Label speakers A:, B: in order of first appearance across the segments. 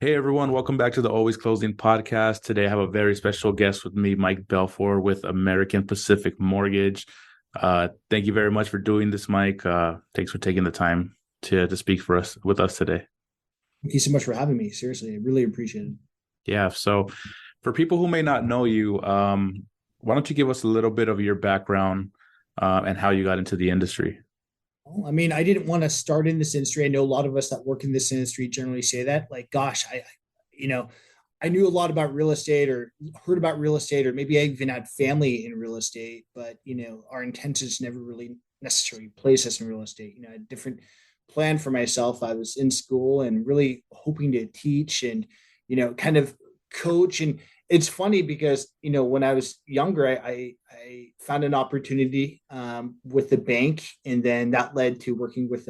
A: Hey everyone, welcome back to the Always Closing podcast. Today I have a very special guest with me, Mike Belfor with American Pacific Mortgage. Thank you very much for doing this, Mike. Thanks for taking the time to speak for us with us today.
B: Thank you so much for having me. Seriously, I really appreciate it.
A: Yeah, so for people who may not know you, why don't you give us a little bit of your background and how you got into the industry?
B: Well, I mean, I didn't want to start in this industry. I know a lot of us that work in this industry generally say that. Like, gosh, you know, I knew a lot about real estate or heard about real estate, or maybe I even had family in real estate, but our intentions never really necessarily place us in real estate. I had a different plan for myself. I was in school and really hoping to teach and, kind of coach. And it's funny because, when I was younger, I found an opportunity with the bank, and then that led to working with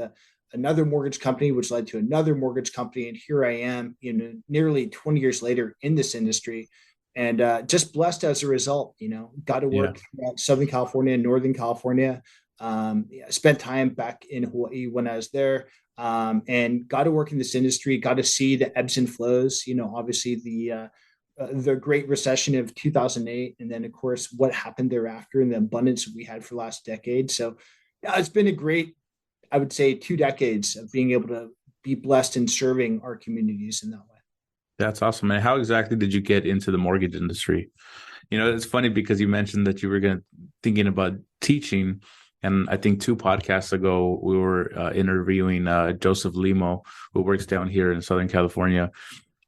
B: another mortgage company, which led to another mortgage company. And here I am, nearly 20 years later in this industry, and just blessed as a result. Got to
A: Yeah,
B: work throughout Southern California and Northern California. Yeah, I spent time back in Hawaii when I was there, and got to work in this industry. Got to see the ebbs and flows. Obviously the Great Recession of 2008, and then of course what happened thereafter, and the abundance we had for the last decade. So, yeah, it's been a great, I would say, 2 decades of being able to be blessed in serving our communities in that way.
A: that's awesome. And how exactly did you get into the mortgage industry? It's funny because you mentioned that you were thinking about teaching, and I think two podcasts ago we were interviewing Joseph Limo, who works down here in Southern California,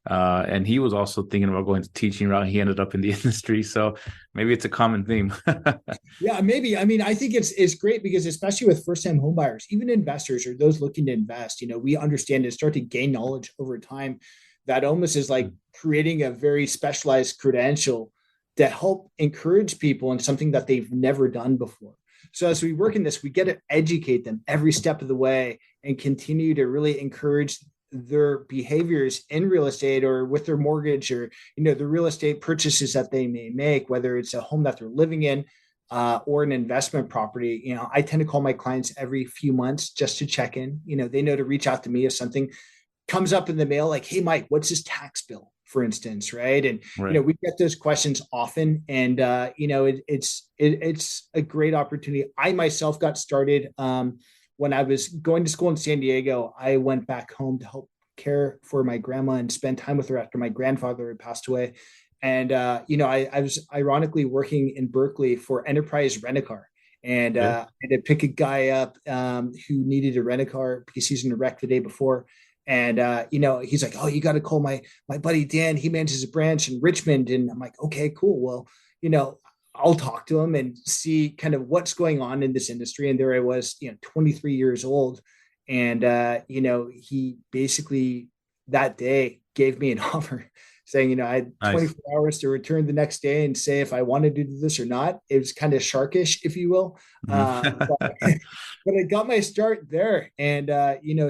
A: and he was also thinking about going to teaching route. He ended up in the industry, so maybe it's a common theme.
B: Yeah, maybe. I mean, I think it's great because especially with first time homebuyers, even investors or those looking to invest, we understand and start to gain knowledge over time. That almost is like creating a very specialized credential to help encourage people in something that they've never done before. So as we work in this, we get to educate them every step of the way and continue to really encourage their behaviors in real estate or with their mortgage, or the real estate purchases that they may make, whether it's a home that they're living in, or an investment property. I tend to call my clients every few months just to check in. They know to reach out to me if something comes up in the mail, like, hey, Mike, what's his tax bill, for instance, right? And
A: Right.
B: we get those questions often, and it's a great opportunity. I myself got started when I was going to school in San Diego. I went back home to help care for my grandma and spend time with her after my grandfather had passed away. And I was ironically working in Berkeley for Enterprise Rent a Car, and
A: Okay.
B: I had to pick a guy up who needed a rent a car because he's in a wreck the day before. And he's like, "Oh, you got to call my buddy Dan. He manages a branch in Richmond." And I'm like, "Okay, cool. Well, I'll talk to him and see kind of what's going on in this industry." And there I was, 23 years old, and he basically that day gave me an offer saying, I had
A: Nice.
B: 24 hours to return the next day and say if I wanted to do this or not. It was kind of sharkish, if you will.
A: Mhm.
B: But but I got my start there. And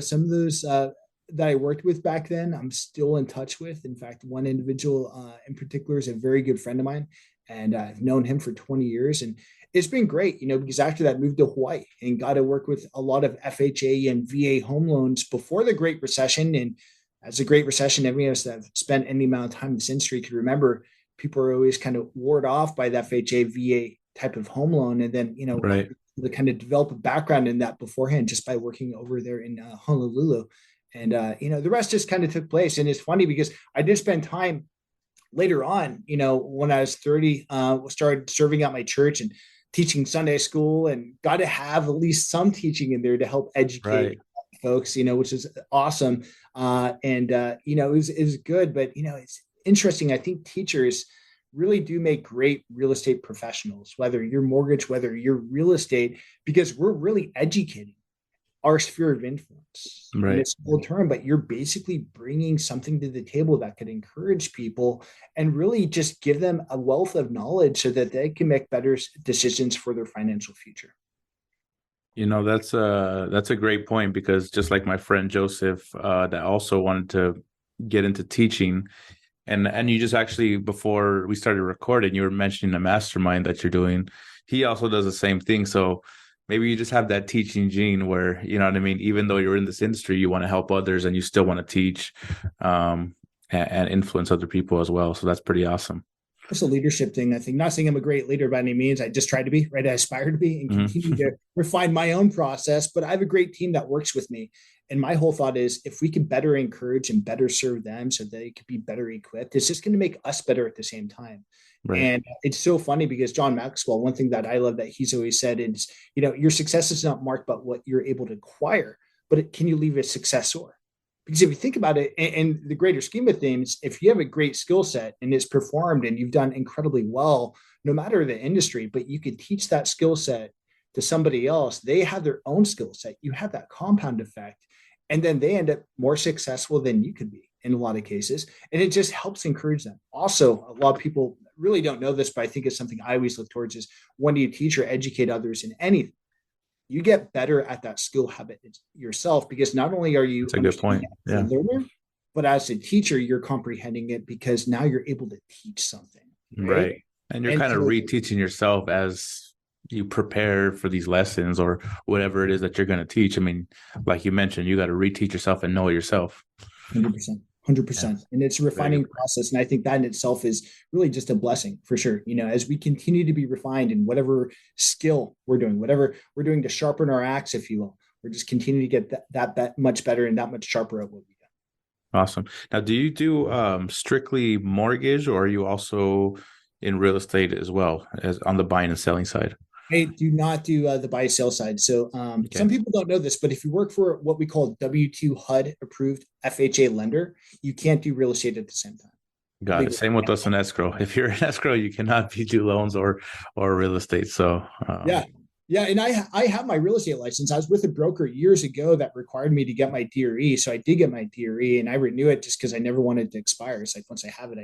B: some of those that I worked with back then, I'm still in touch with. In fact, one individual in particular is a very good friend of mine, and I've known him for 20 years. And it's been great, because after that, moved to Hawaii and got to work with a lot of FHA and VA home loans before the Great Recession. And as a Great Recession, everyone else that have spent any amount of time in this industry could remember, people are always kind of ward off by the FHA, VA type of home loan. And then,
A: Right.
B: to kind of develop a background in that beforehand just by working over there in Honolulu. And, the rest just kind of took place. And it's funny because I did spend time later on, when I was 30, started serving at my church and teaching Sunday school, and got to have at least some teaching in there to help educate
A: Right.
B: folks, which is awesome. It was good, but, it's interesting. I think teachers really do make great real estate professionals, whether you're mortgage, whether you're real estate, because we're really educating our sphere of influence. And
A: Right.
B: it's a full term, but you're basically bringing something to the table that could encourage people and really just give them a wealth of knowledge so that they can make better decisions for their financial future.
A: That's a great point because just like my friend Joseph, that also wanted to get into teaching, and you just actually before we started recording, you were mentioning a mastermind that you're doing. He also does the same thing. So maybe you just have that teaching gene where, you know what I mean, even though you're in this industry, you want to help others and you still want to teach. and influence other people as well. So that's pretty awesome.
B: It's a leadership thing, I think. Not saying I'm a great leader by any means. I just try to be, right? I aspire to be and continue to refine my own process. But I have a great team that works with me. And my whole thought is if we can better encourage and better serve them so they could be better equipped, it's just going to make us better at the same time.
A: Right.
B: And it's so funny because John Maxwell, one thing that I love that he's always said is, your success is not marked by what you're able to acquire, but can you leave a successor? Because if you think about it in the greater scheme of things, if you have a great skill set and it's performed and you've done incredibly well, no matter the industry, but you could teach that skill set to somebody else, they have their own skill set. You have that compound effect. And then they end up more successful than you could be in a lot of cases. And it just helps encourage them. Also, a lot of people really don't know this, but I think it's something I always look towards is when you teach or educate others in anything, you get better at that skill habit yourself, because not only are you
A: That's a good point. Yeah.
B: learner, but as a teacher, you're comprehending it because now you're able to teach something.
A: Right. And you're kind of reteaching yourself as you prepare for these lessons or whatever it is that you're going to teach. I mean, like you mentioned, you got to reteach yourself and know it yourself.
B: 100%. 100%. And it's a refining process. And I think that in itself is really just a blessing for sure. As we continue to be refined in whatever skill we're doing, whatever we're doing to sharpen our axe, if you will, we're just continuing to get that much better and that much sharper at what we do.
A: Awesome. Now, do you do strictly mortgage, or are you also in real estate as well as on the buying and selling side?
B: I do not do the buy sell side. So some people don't know this, but if you work for what we call W-2 HUD approved FHA lender, you can't do real estate at the same time.
A: Got it. Same with us in escrow. If you're in escrow, you cannot do loans or real estate. So
B: yeah. And I have my real estate license. I was with a broker years ago that required me to get my DRE. So I did get my DRE and I renew it just because I never wanted to expire. It's like once I have it,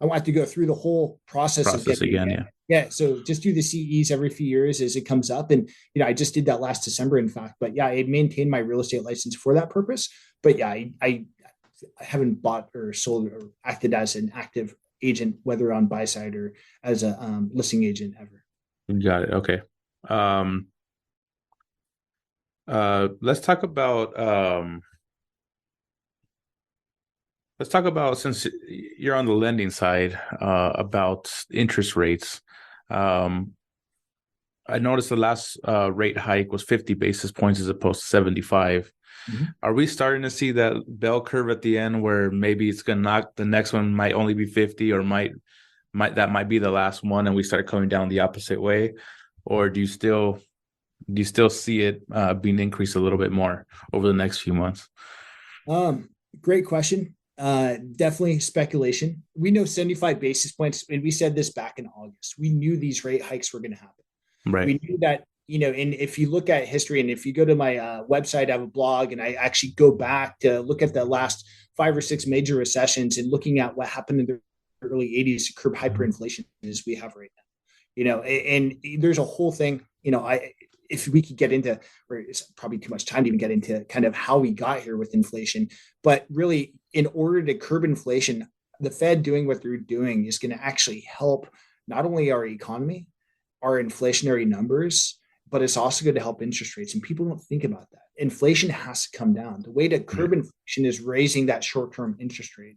B: I want to go through the whole process of getting again. Yeah. So just do the CEs every few years as it comes up. And, I just did that last December, in fact, but yeah, I maintained my real estate license for that purpose. But yeah, I haven't bought or sold or acted as an active agent, whether on buy side or as a listing agent ever.
A: Got it. Okay. Let's talk about, since you're on the lending side, about interest rates. I noticed the last rate hike was 50 basis points as opposed to 75. Mm-hmm. Are we starting to see that bell curve at the end where maybe it's going to knock, the next one might only be 50, or might be the last one and we start coming down the opposite way? Or do you still see it being increased a little bit more over the next few months?
B: Great question. Definitely speculation. We know 75 basis points, and we said this back in August. We knew these rate hikes were going to happen.
A: Right.
B: We knew that, and if you look at history, and if you go to my website, I have a blog, and I actually go back to look at the last 5 or 6 major recessions and looking at what happened in the early 80s to curb hyperinflation as we have right now. And there's a whole thing, if we could get into, or it's probably too much time to even get into kind of how we got here with inflation, but really in order to curb inflation, the Fed doing what they're doing is going to actually help not only our economy, our inflationary numbers, but it's also going to help interest rates. And people don't think about that. Inflation has to come down. The way to curb inflation is raising that short-term interest rate.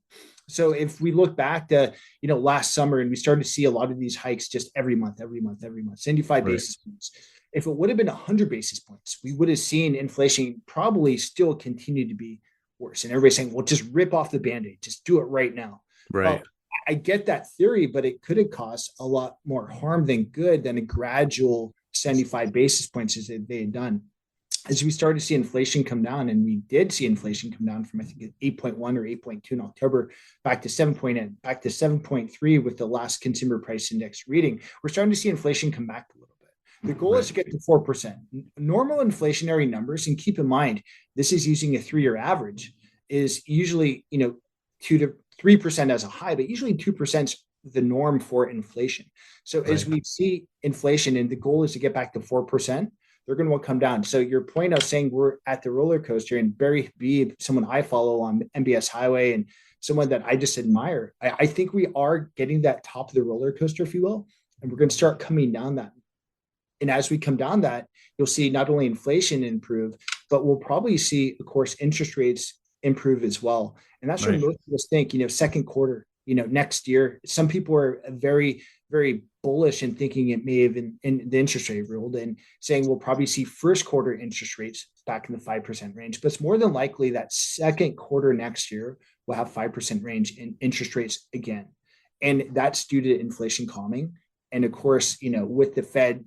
B: So if we look back to, last summer, and we started to see a lot of these hikes just every month, 75 basis points. If it would have been 100 basis points, we would have seen inflation probably still continue to be worse. And everybody's saying, well, just rip off the Band-Aid, just do it right now.
A: Right.
B: Well, I get that theory, but it could have caused a lot more harm than good than a gradual 75 basis points as they had done. As we started to see inflation come down, and we did see inflation come down from, I think, 8.1 or 8.2 in October back to 7.8, back to 7.3 with the last consumer price index reading, we're starting to see inflation come back a little bit. The goal is to get to 4%. Normal inflationary numbers, and keep in mind, this is using a 3-year average, is usually, 2 to 3% as a high, but usually 2% is the norm for inflation. So as we see inflation, and the goal is to get back to 4%, they're going to come down. So your point of saying we're at the roller coaster, and Barry Beebe, someone I follow on MBS Highway and someone that I just admire, I think we are getting that top of the roller coaster, if you will, and we're going to start coming down that. And as we come down that, you'll see not only inflation improve, but we'll probably see, of course, interest rates improve as well. And that's where
A: Right.
B: most of us think, second quarter, next year. Some people are very, very bullish in thinking it may have in the interest rate world and saying we'll probably see first quarter interest rates back in the 5% range. But it's more than likely that second quarter next year will have 5% range in interest rates again. And that's due to inflation calming. And of course, with the Fed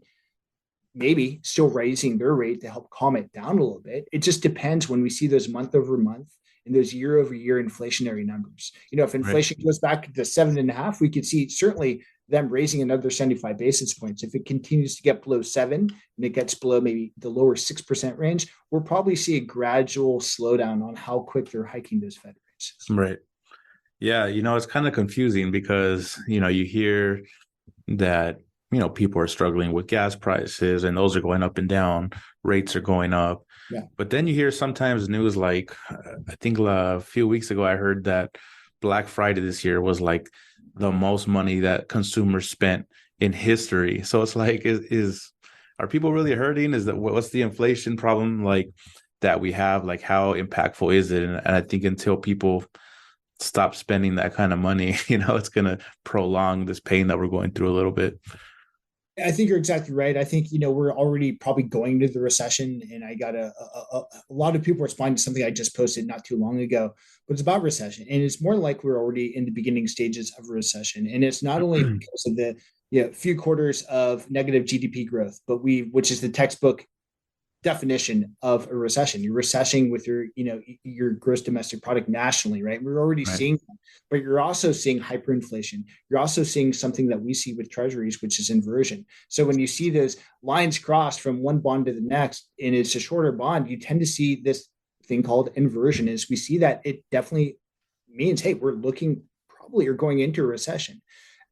B: maybe still raising their rate to help calm it down a little bit. It just depends when we see those month over month and those year over year inflationary numbers. If
A: Right.
B: inflation goes back to 7.5, we could see certainly them raising another 75 basis points. If it continues to get below 7 and it gets below maybe the lower 6% range, we'll probably see a gradual slowdown on how quick they're hiking those Fed rates.
A: Right. Yeah, it's kind of confusing because, you hear that, people are struggling with gas prices and those are going up and down, rates are going up.
B: Yeah.
A: But then you hear sometimes news like, I think a few weeks ago, I heard that Black Friday this year was like the most money that consumers spent in history. So it's like, are people really hurting? What's the inflation problem like that we have? Like, how impactful is it? And I think until people stop spending that kind of money, it's going to prolong this pain that we're going through a little bit.
B: I think you're exactly right. I think, we're already probably going to the recession, and I got a lot of people responding to something I just posted not too long ago, but it's about recession. And it's more like we're already in the beginning stages of a recession. And it's not only because of the few quarters of negative GDP growth, but which is the textbook definition of a recession. You're recessioning with your gross domestic product nationally, right? We're already
A: Right.
B: seeing that, but you're also seeing hyperinflation. You're also seeing something that we see with treasuries, which is inversion. So when you see those lines crossed from one bond to the next, and it's a shorter bond, you tend to see this thing called inversion. As we see that, it definitely means, hey, we're looking probably are going into a recession.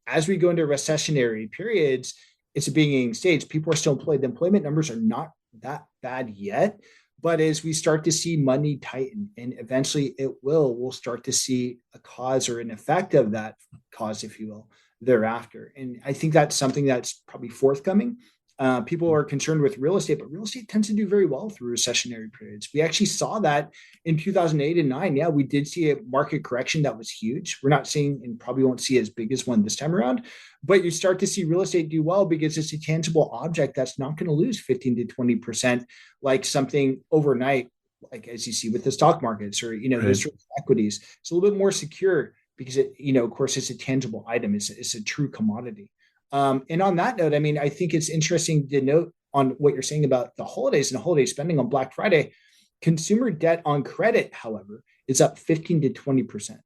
B: As we go into recessionary periods, it's a beginning stage. People are still employed. The employment numbers are not that bad yet, but as we start to see money tighten, and eventually we'll start to see a cause or an effect of that cause, if you will, thereafter. And I think that's something that's probably forthcoming. People are concerned with real estate, but real estate tends to do very well through recessionary periods. We actually saw that in 2008 and 9. Yeah, we did see a market correction that was huge. We're not seeing, and probably won't see as big as one this time around, but you start to see real estate do well because it's a tangible object that's not going to lose 15 to 20% like something overnight, like as you see with the stock markets or,
A: Right.
B: those sort of equities. It's a little bit more secure because it, of course, it's a tangible item. It's a true commodity. And on that note, I mean, I think it's interesting to note on what you're saying about the holidays and holiday spending on Black Friday. Consumer debt on credit, however, is up 15 to 20%.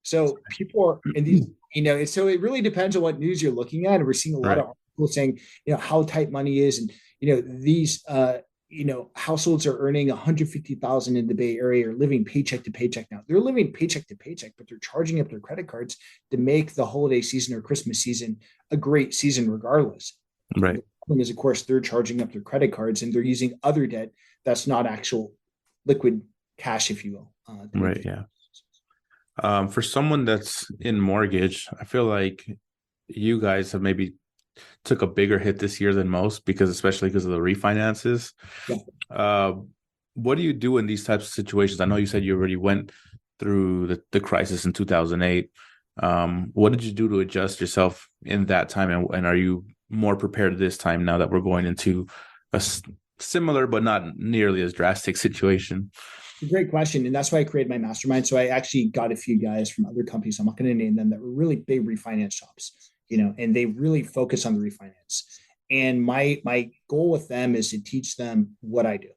B: So people are in these, so it really depends on what news you're looking at. And we're seeing a lot of articles saying, how tight money is. And, these, households are earning 150,000 in the Bay Area, are living paycheck to paycheck now. They're living paycheck to paycheck, but they're charging up their credit cards to make the holiday season or Christmas season a great season regardless.
A: Right.
B: The problem is, of course, they're charging up their credit cards and they're using other debt that's not actual liquid cash, if you will.
A: Right. Yeah. For someone that's in mortgage, I feel like you guys have maybe took a bigger hit this year than most especially because of the refinances.
B: Yeah.
A: What do you do in these types of situations? I know you said you already went through the crisis in 2008. What did you do to adjust yourself in that time? And are you more prepared this time now that we're going into a similar but not nearly as drastic situation?
B: Great question. And that's why I created my mastermind. So I actually got a few guys from other companies, I'm not going to name them, that were really big refinance shops, and they really focus on the refinance. And my goal with them is to teach them what I do.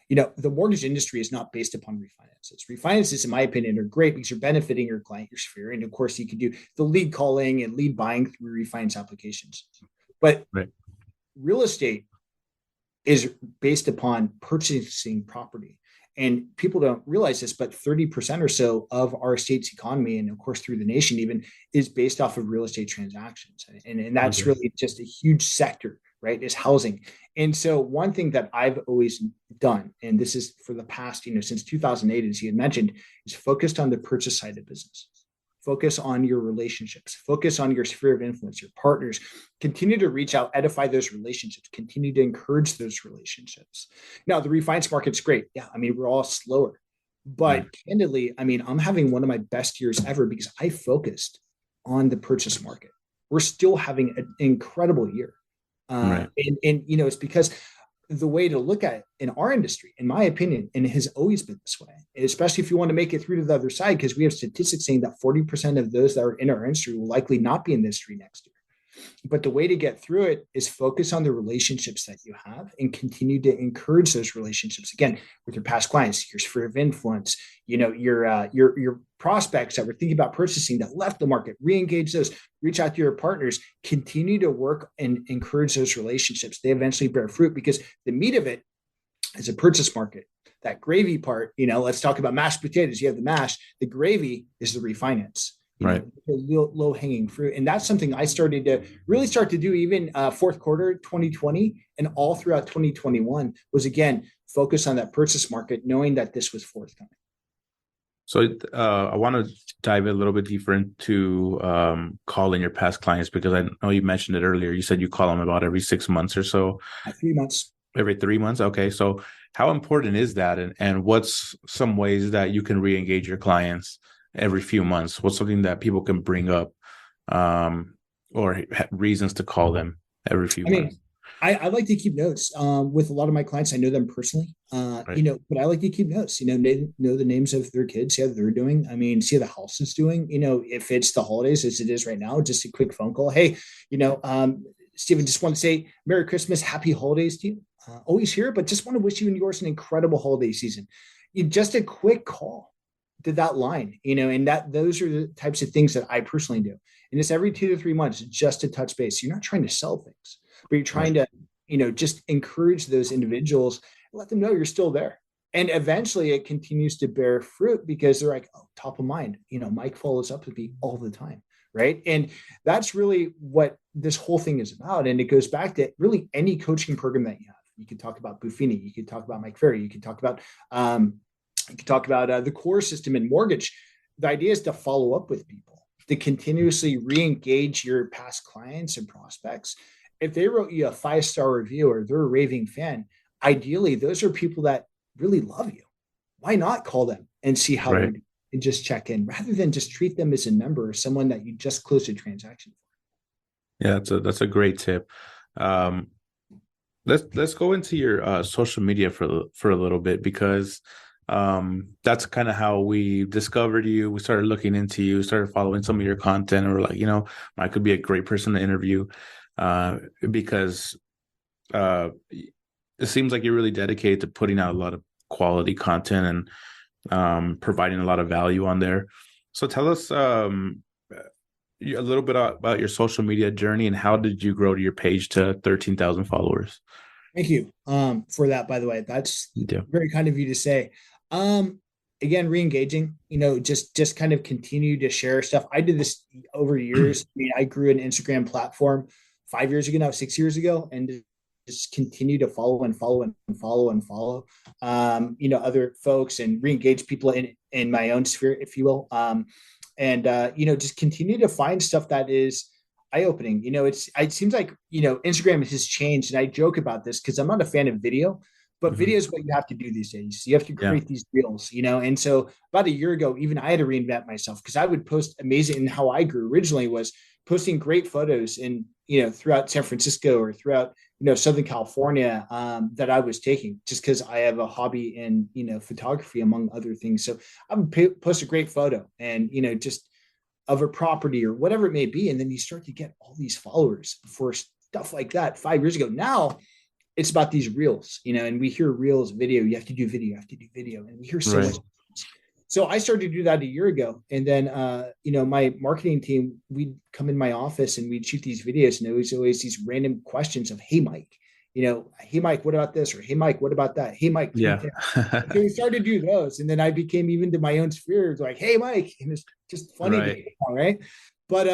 B: The mortgage industry is not based upon refinances. Refinances, in my opinion, are great because you're benefiting your client, your sphere. And of course, you can do the lead calling and lead buying through refinance applications. But real estate is based upon purchasing property. And people don't realize this, but 30% or so of our state's economy, and of course through the nation even, is based off of real estate transactions. And that's really just a huge sector, right, is housing. And so one thing that I've always done, and this is for the past, since 2008, as you had mentioned, is focused on the purchase side of business. Focus on your relationships, focus on your sphere of influence, your partners, continue to reach out, edify those relationships, continue to encourage those relationships. Now, the refinance market's great. Yeah, I mean, we're all slower, But candidly, I mean, I'm having one of my best years ever because I focused on the purchase market. We're still having an incredible year.
A: Right.
B: And it's because the way to look at it in our industry, in my opinion, and it has always been this way, especially if you want to make it through to the other side, because we have statistics saying that 40% of those that are in our industry will likely not be in the industry next year. But the way to get through it is focus on the relationships that you have and continue to encourage those relationships again with your past clients, your sphere of influence, your prospects that were thinking about purchasing that left the market, re-engage those, reach out to your partners, continue to work and encourage those relationships. They eventually bear fruit because the meat of it is a purchase market. That gravy part, let's talk about mashed potatoes. You have the mash, the gravy is the refinance.
A: Right.
B: Low hanging fruit. And that's something I started to really start to do even fourth quarter 2020 and all throughout 2021 was, again, focus on that purchase market, knowing that this was forthcoming.
A: So I want to dive a little bit deeper into calling your past clients, because I know you mentioned it earlier. You said you call them about every 6 months or so.
B: 3 months.
A: Every 3 months. Okay. So how important is that? And what's some ways that you can re-engage your clients every few months? What's something that people can bring up or reasons to call them every few months?
B: I like to keep notes with a lot of my clients. I know them personally,
A: Right.
B: but I like to keep notes, they know the names of their kids, see how they're doing. I mean, see how the house is doing, if it's the holidays as it is right now, just a quick phone call. Hey, Stephen, just want to say Merry Christmas, Happy Holidays to you. Always here, but just want to wish you and yours an incredible holiday season. Just a quick call to that line, and those are the types of things that I personally do. And it's every 2 to 3 months, just to touch base. You're not trying to sell things, but you're trying to, just encourage those individuals, let them know you're still there. And eventually it continues to bear fruit because they're like, oh, top of mind, Mike follows up with me all the time. Right. And that's really what this whole thing is about. And it goes back to really any coaching program that you have. You could talk about Buffini, you could talk about Mike Ferry, you could talk about the core system in mortgage. The idea is to follow up with people, to continuously re-engage your past clients and prospects. If they wrote you a 5-star review or they're a raving fan, ideally, those are people that really love you. Why not call them and see how they're doing and just check in rather than just treat them as a number or someone that you just closed a transaction
A: for? Yeah, that's a great tip. Let's go into your social media for a little bit, because that's kind of how we discovered you. We started looking into you, started following some of your content, and we're like, I could be a great person to interview because it seems like you're really dedicated to putting out a lot of quality content and providing a lot of value on there. So tell us a little bit about your social media journey and how did you grow to your page to 13,000 followers?
B: Thank you for that, by the way. That's very kind of you to say. Again, re-engaging, just kind of continue to share stuff. I did this over years. I grew an Instagram platform 5 years ago now, 6 years ago, and just continue to follow and follow and follow and follow, other folks and re-engage people in my own sphere, if you will. Just continue to find stuff that is eye-opening. It seems like, Instagram has changed, and I joke about this because I'm not a fan of video, but video is what you have to do these days. You have to create these reels, and so about a year ago, even I had to reinvent myself because I would post amazing. And how I grew originally was posting great photos in, throughout San Francisco or throughout, Southern California that I was taking just because I have a hobby in, photography, among other things. So I would post a great photo and, just of a property or whatever it may be. And then you start to get all these followers for stuff like that 5 years ago. Now it's about these reels, and we hear reels, video, you have to do video, and we hear so much. So I started to do that a year ago. And then, my marketing team, we'd come in my office and we'd shoot these videos, and there was always these random questions of, hey, Mike, hey, Mike, what about this? Or, hey, Mike, what about that? Hey, Mike.
A: Yeah.
B: So we started to do those. And then I became even to my own sphere, like, hey, Mike. And it's just funny. Right. But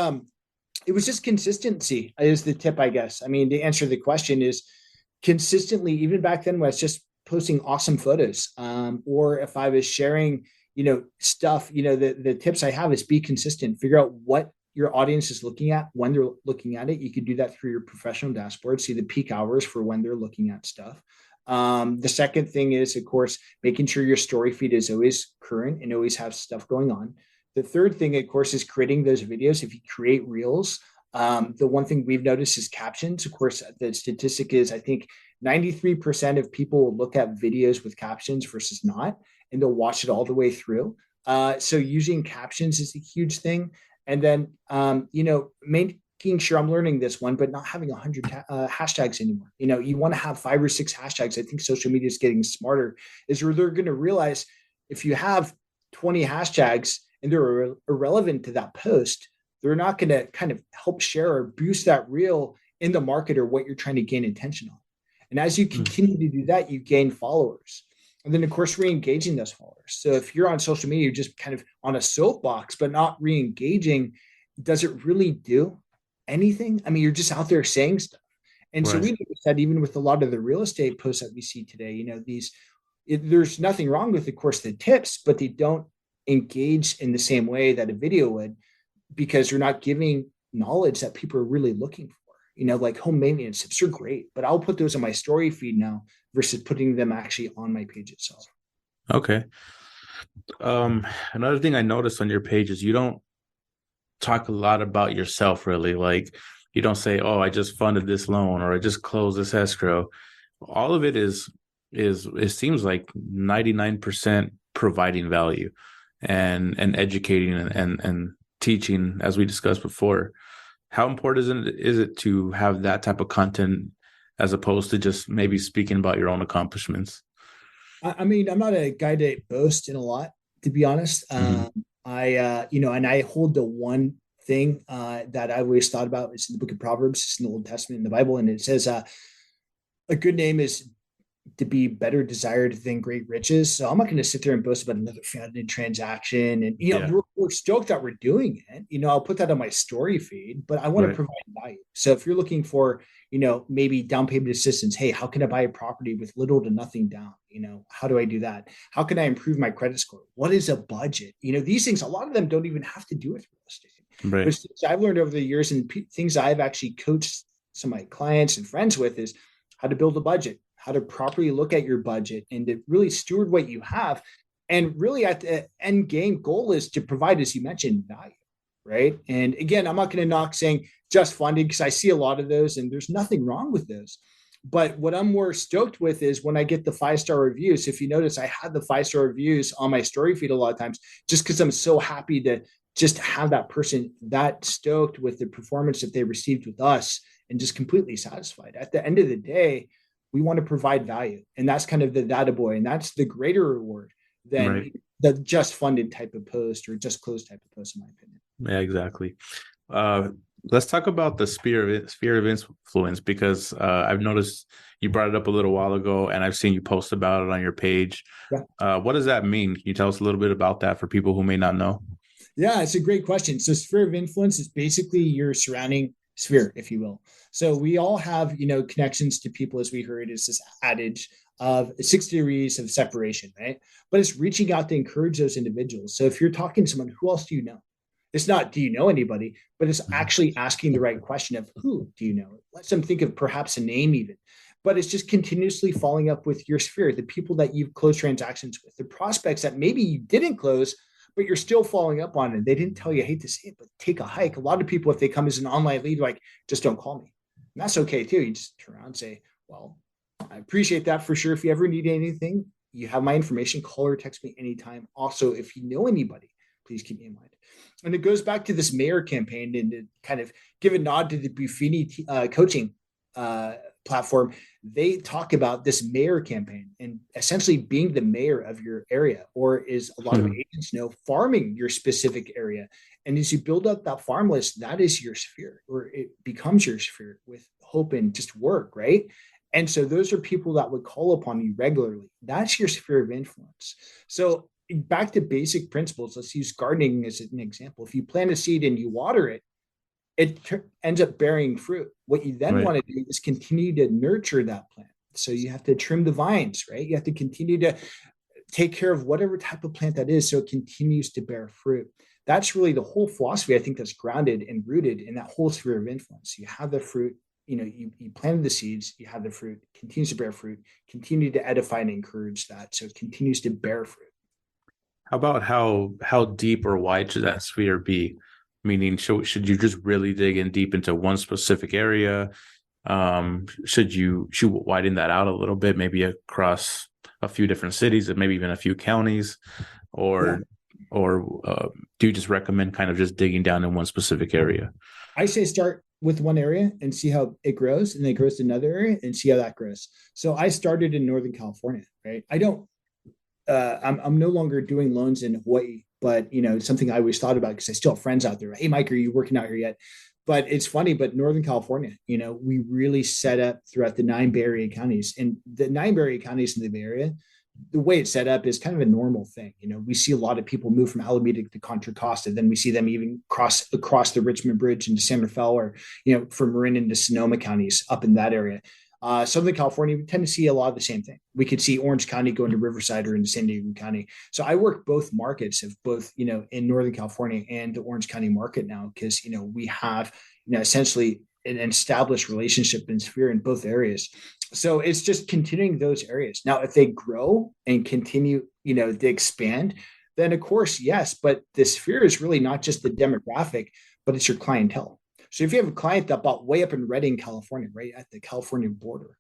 B: it was just consistency is the tip, I guess. I mean, to answer the question is consistently, even back then when I was just posting awesome photos, or if I was sharing, stuff, the tips I have is be consistent, figure out what your audience is looking at when they're looking at it. You can do that through your professional dashboard, see the peak hours for when they're looking at stuff. The second thing is, of course, making sure your story feed is always current and always have stuff going on. The third thing, of course, is creating those videos. If you create reels, the one thing we've noticed is captions. Of course, the statistic is, I think 93% of people will look at videos with captions versus not, and they'll watch it all the way through. So using captions is a huge thing. And then, making sure I'm learning this one, but not having 100 hashtags anymore. You want to have 5 or 6 hashtags. I think social media is getting smarter, is where they're going to realize if you have 20 hashtags and they're irrelevant to that post, they're not going to kind of help share or boost that reel in the market or what you're trying to gain attention on. And as you continue to do that, you gain followers. And then, of course, re-engaging those followers. So if you're on social media, you're just kind of on a soapbox, but not re-engaging, does it really do anything? I mean, you're just out there saying stuff. And right. So we noticed that even with a lot of the real estate posts that we see today, there's nothing wrong with, of course, the tips, but they don't engage in the same way that a video would, because you're not giving knowledge that people are really looking for. Like home maintenance tips are great, but I'll put those on my story feed now versus putting them actually on my page itself.
A: Okay. Another thing I noticed on your page is you don't talk a lot about yourself, really. Like, you don't say, oh, I just funded this loan or I just closed this escrow. All of it is it seems like 99% providing value and educating and teaching, as we discussed before. How important is it to have that type of content as opposed to just maybe speaking about your own accomplishments?
B: I mean, I'm not a guy to boast in a lot, to be honest. Mm-hmm. And I hold the one thing that I always thought about. It's in the book of Proverbs, it's in the Old Testament, in the Bible, and it says a good name is to be better desired than great riches. So I'm not going to sit there and boast about another funded transaction. And, we're stoked that we're doing it. I'll put that on my story feed, but I want to provide value. So if you're looking for, maybe down payment assistance, hey, how can I buy a property with little to nothing down? How do I do that? How can I improve my credit score? What is a budget? These things, a lot of them don't even have to do with real estate.
A: Right.
B: But I've learned over the years, and things I've actually coached some of my clients and friends with, is how to build a budget, how to properly look at your budget and to really steward what you have. And really at the end game goal is to provide, as you mentioned, value, right? And again, I'm not going to knock saying just funding, because I see a lot of those and there's nothing wrong with those. But what I'm more stoked with is when I get the 5-star reviews. If you notice, I had the 5-star reviews on my story feed a lot of times, just because I'm so happy to just have that person that stoked with the performance that they received with us and just completely satisfied. At the end of the day, we want to provide value. And that's kind of the data boy. And that's the greater reward than the just funded type of post or just closed type of post, in my opinion.
A: Yeah, exactly. Let's talk about the sphere of influence, because I've noticed you brought it up a little while ago and I've seen you post about it on your page. Yeah. What does that mean? Can you tell us a little bit about that for people who may not know?
B: Yeah, it's a great question. So sphere of influence is basically your surrounding sphere, if you will. So we all have, connections to people, as we heard, is this adage of 6 degrees of separation, right? But it's reaching out to encourage those individuals. So if you're talking to someone, who else do you know? It's not, do you know anybody, but it's actually asking the right question of who do you know? Let them think of perhaps a name even, but it's just continuously following up with your sphere, the people that you've closed transactions with, the prospects that maybe you didn't close, but you're still following up on it. They didn't tell you, I hate to say it, but take a hike. A lot of people, if they come as an online lead, like, just don't call me. And that's okay too. You just turn around and say, well, I appreciate that for sure. If you ever need anything, you have my information, call or text me anytime. Also, if you know anybody, please keep me in mind. And it goes back to this mayor campaign, and to kind of give a nod to the Buffini coaching platform. They talk about this mayor campaign and essentially being the mayor of your area, or is a lot of agents know, farming your specific area. And as you build up that farm list, that is your sphere, or it becomes your sphere with hope and just work, right? And so those are people that would call upon you regularly. That's your sphere of influence. So back to basic principles, let's use gardening as an example. If you plant a seed and you water it, it ends up bearing fruit. What you then want to do is continue to nurture that plant. So you have to trim the vines, right? You have to continue to take care of whatever type of plant that is so it continues to bear fruit. That's really the whole philosophy, I think, that's grounded and rooted in that whole sphere of influence. You have the fruit, you planted the seeds, you have the fruit, continues to bear fruit, continue to edify and encourage that. So it continues to bear fruit.
A: How about how deep or wide should that sphere be? Meaning, should you just really dig in deep into one specific area? Should widen that out a little bit, maybe across a few different cities and maybe even a few counties,
B: Yeah.
A: or do you just recommend kind of just digging down in one specific area?
B: I say start with one area and see how it grows, and then it grows to another area and see how that grows. So I started in Northern California, right? I don't I'm no longer doing loans in Hawaii, but it's something I always thought about because I still have friends out there. Hey, Mike, are you working out here yet? But it's funny, but Northern California, we really set up throughout the 9 Bay Area counties, and the 9 Bay Area counties in the Bay Area, the way it's set up is kind of a normal thing. We see a lot of people move from Alameda to Contra Costa. Then we see them even cross across the Richmond Bridge into San Rafael, or, from Marin into Sonoma counties up in that area. Southern California, we tend to see a lot of the same thing. We could see Orange County go into Riverside or into San Diego County. So I work both markets of both, in Northern California and the Orange County market now, because, we have, essentially an established relationship and sphere in both areas. So it's just continuing those areas. Now, if they grow and continue, to expand, then of course, yes, but the sphere is really not just the demographic, but it's your clientele. So if you have a client that bought way up in Redding, California, right at the California border,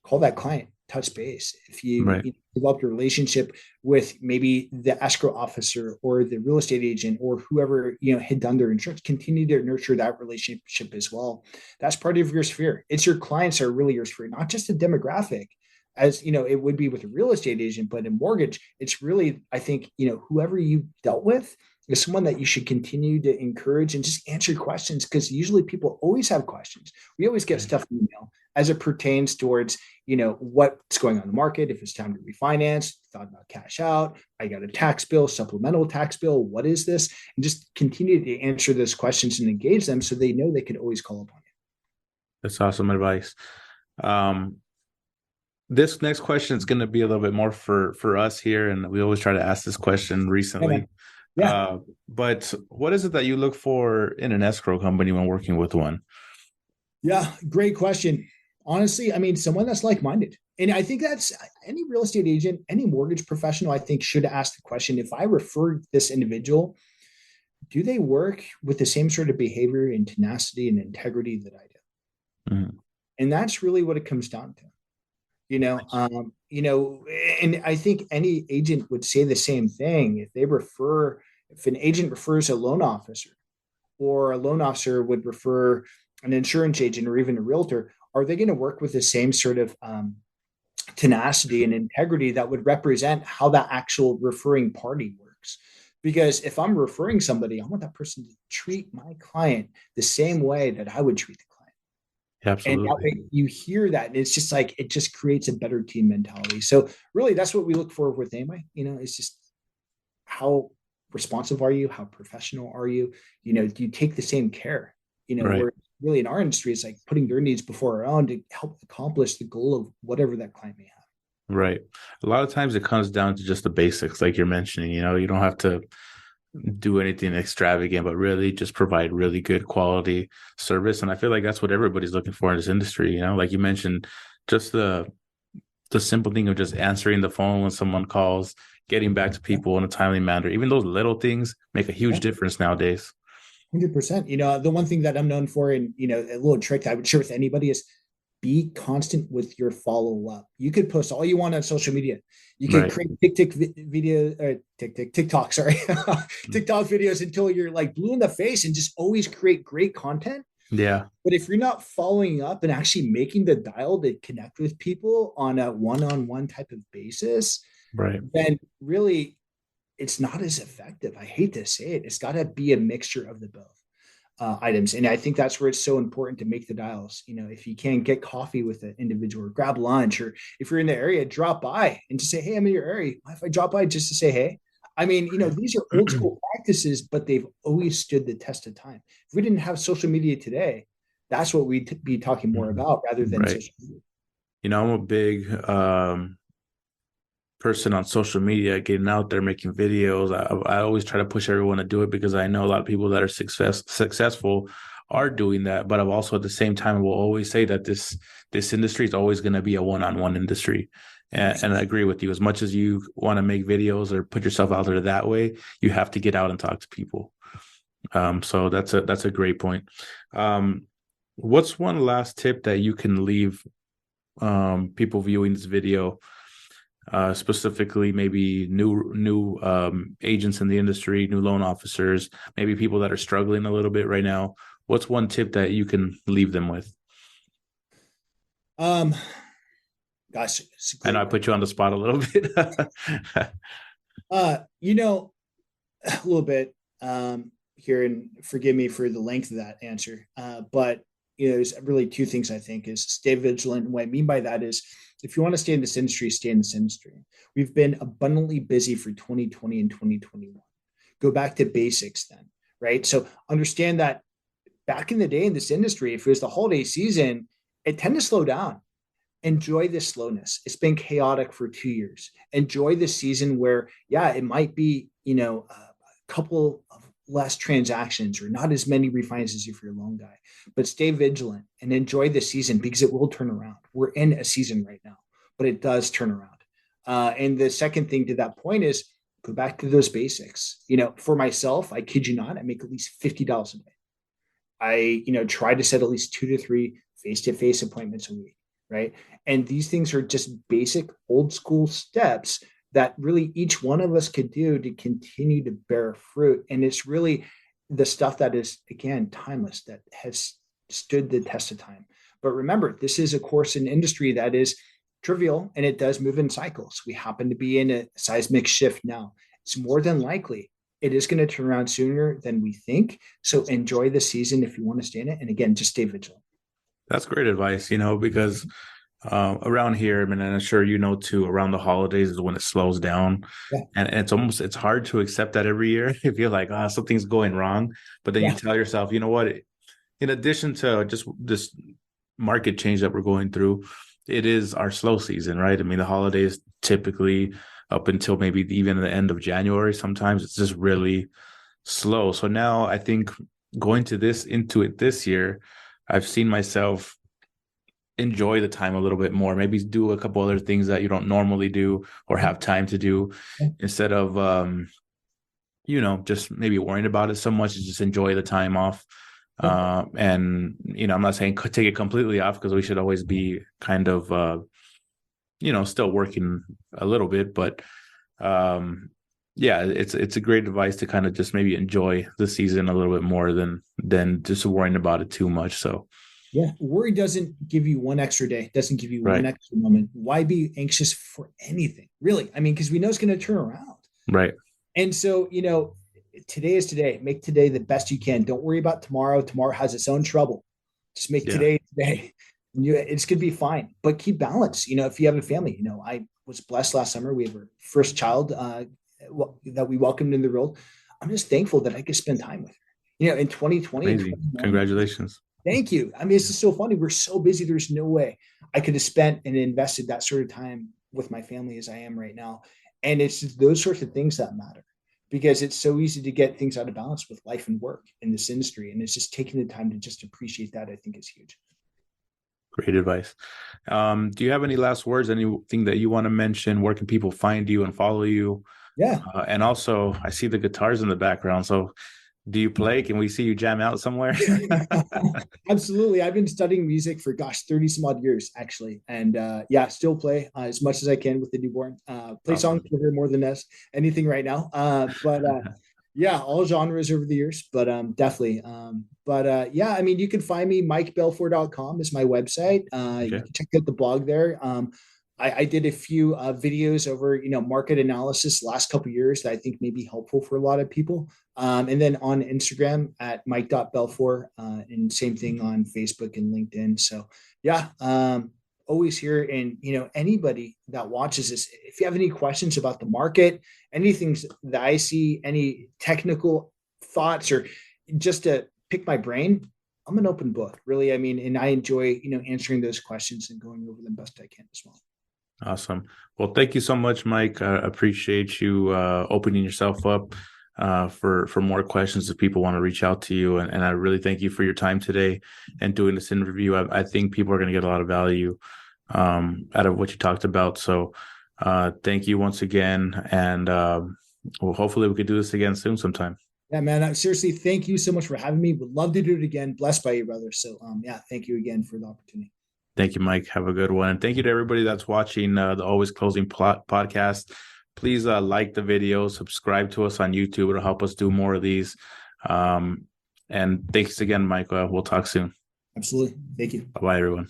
B: call that client, touch base. If you,
A: Right.
B: develop your relationship with maybe the escrow officer or the real estate agent or whoever, had done their insurance, continue to nurture that relationship as well. That's part of your sphere. It's your clients are really your sphere, not just a demographic, as it would be with a real estate agent, but in mortgage, it's really, I think, whoever you dealt with is someone that you should continue to encourage and just answer questions, because usually people always have questions. We always get stuff in email as it pertains towards, what's going on in the market, if it's time to refinance, thought about cash out, I got a tax bill, supplemental tax bill, what is this? And just continue to answer those questions and engage them so they know they can always call upon you.
A: That's awesome advice. This next question is going to be a little bit more for us here, and we always try to ask this question recently.
B: Yeah.
A: But what is it that you look for in an escrow company when working with one?
B: Yeah, great question. Honestly, I mean, someone that's like-minded. And I think that's any real estate agent, any mortgage professional, I think should ask the question, if I refer this individual, do they work with the same sort of behavior and tenacity and integrity that I do?
A: Mhm.
B: And that's really what it comes down to. And I think any agent would say the same thing. If an agent refers a loan officer, or a loan officer would refer an insurance agent or even a realtor, are they going to work with the same sort of tenacity and integrity that would represent how that actual referring party works? Because if I'm referring somebody, I want that person to treat my client the same way that I would treat the client. And that
A: Absolutely.
B: way you hear that, and it's just like, it just creates a better team mentality. So really that's what we look for with anyway. It's just, how responsive are you? How professional are you? Do you take the same care?
A: Right.
B: Where really in our industry, it's like putting their needs before our own to help accomplish the goal of whatever that client may have.
A: Right. A lot of times it comes down to just the basics, like you're mentioning. You don't have to do anything extravagant, but really just provide really good quality service. And I feel like that's what everybody's looking for in this industry. Like you mentioned, just the simple thing of just answering the phone when someone calls, getting back to people in a timely manner. Even those little things make a huge difference nowadays.
B: 100%. The one thing that I'm known for, and a little trick that I would share with anybody, is be constant with your follow up. You could post all you want on social media. You could
A: Right.
B: create TikTok, sorry, TikTok videos until you're like blue in the face, and just always create great content.
A: Yeah.
B: But if you're not following up and actually making the dial to connect with people on a one-on-one type of basis,
A: Right.
B: then really it's not as effective. I hate to say it. It's got to be a mixture of the both items. And I think that's where it's so important to make the dials. If you can get coffee with an individual or grab lunch, or if you're in the area, drop by and just say, hey, I'm in your area. If I drop by just to say, hey, I mean, these are old school practices, but they've always stood the test of time. If we didn't have social media today, that's what we'd be talking more about rather than
A: Right.
B: social media.
A: I'm a big person on social media, getting out there, making videos. I always try to push everyone to do it, because I know a lot of people that are successful are doing that. But I've also at the same time will always say that this industry is always going to be a one-on-one industry. And I agree with you. As much as you want to make videos or put yourself out there that way, you have to get out and talk to people. So that's a great point. What's one last tip that you can leave people viewing this video, specifically maybe new agents in the industry, new loan officers, maybe people that are struggling a little bit right now? What's one tip that you can leave them with?
B: Um, Gosh, it's a
A: I know
B: great
A: I
B: question.
A: put you on the spot a little bit.
B: You know, a little bit here, and forgive me for the length of that answer. But there's really two things I think is stay vigilant. And what I mean by that is, if you want to stay in this industry, stay in this industry. We've been abundantly busy for 2020 and 2021. Go back to basics then, right? So understand that back in the day in this industry, if it was the holiday season, it tended to slow down. Enjoy this slowness. It's been chaotic for 2 years. Enjoy the season where, yeah, it might be, a couple of less transactions or not as many refinances if you're a loan guy, but stay vigilant and enjoy the season because it will turn around. We're in a season right now, but it does turn around. And the second thing to that point is go back to those basics. For myself, I kid you not, I make at least $50 a day. I try to set at least 2 to 3 face-to-face appointments a week, right? And these things are just basic old school steps that really each one of us could do to continue to bear fruit. And it's really the stuff that is, again, timeless, that has stood the test of time. But remember, this is a course in industry that is trivial and it does move in cycles. We happen to be in a seismic shift now. It's more than likely it is going to turn around sooner than we think. So enjoy the season if you want to stay in it. And again, just stay vigilant.
A: That's great advice, because around here, I mean, and I'm sure too, around the holidays is when it slows down,
B: Yeah.
A: and it's hard to accept that every year. If you're like, something's going wrong, but then you tell yourself, you know what? In addition to just this market change that we're going through, it is our slow season, right? I mean, the holidays typically up until maybe even the end of January, sometimes it's just really slow. So now I think going into it this year, I've seen myself enjoy the time a little bit more, maybe do a couple other things that you don't normally do or have time to do, instead of just maybe worrying about it so much, just enjoy the time off. And I'm not saying take it completely off, because we should always be kind of still working a little bit, but it's a great advice to kind of just maybe enjoy the season a little bit more than just worrying about it too much. So
B: yeah, worry doesn't give you one extra day, doesn't give you
A: right.
B: one extra moment. Why be anxious for anything, really? I mean, because we know it's going to turn around.
A: Right.
B: And so, today is today. Make today the best you can. Don't worry about tomorrow. Tomorrow has its own trouble. Just make today today. It's going to be fine. But keep balance. If you have a family, I was blessed last summer. We have our first child that we welcomed in the world. I'm just thankful that I could spend time with her. In 2020.
A: Amazing. Congratulations.
B: Thank you. I mean, it's just so funny. We're so busy. There's no way I could have spent and invested that sort of time with my family as I am right now. And it's just those sorts of things that matter, because it's so easy to get things out of balance with life and work in this industry. And it's just taking the time to just appreciate that, I think, is huge.
A: Great advice. Do you have any last words? Anything that you want to mention? Where can people find you and follow you?
B: Yeah.
A: And also, I see the guitars in the background. So do you play? Can we see you jam out somewhere?
B: Absolutely. I've been studying music for 30 some odd years, actually. And still play as much as I can with the newborn. Play songs for her more than anything right now. All genres over the years, but definitely. I mean, you can find me, mikebelfor.com is my website. You can check out the blog there. I did a few videos over, market analysis last couple of years that I think may be helpful for a lot of people. And then on Instagram at mike.belfor, and same thing on Facebook and LinkedIn. So always here. And, anybody that watches this, if you have any questions about the market, anything that I see, any technical thoughts, or just to pick my brain, I'm an open book, really. I mean, and I enjoy, answering those questions and going over them best I can as well.
A: Awesome. Well, thank you so much, Mike. I appreciate you opening yourself up. for more questions if people want to reach out to you. And I really thank you for your time today and doing this interview. I think people are going to get a lot of value out of what you talked about. So thank you once again. And well, hopefully we could do this again soon sometime.
B: Yeah, man. Seriously, thank you so much for having me. Would love to do it again. Blessed by you, brother. So, yeah, thank you again for the opportunity.
A: Thank you, Mike. Have a good one. And thank you to everybody that's watching the Always Closing podcast. Please like the video, subscribe to us on YouTube. It'll help us do more of these. And thanks again, Mike. We'll talk soon.
B: Absolutely. Thank you.
A: Bye-bye, everyone.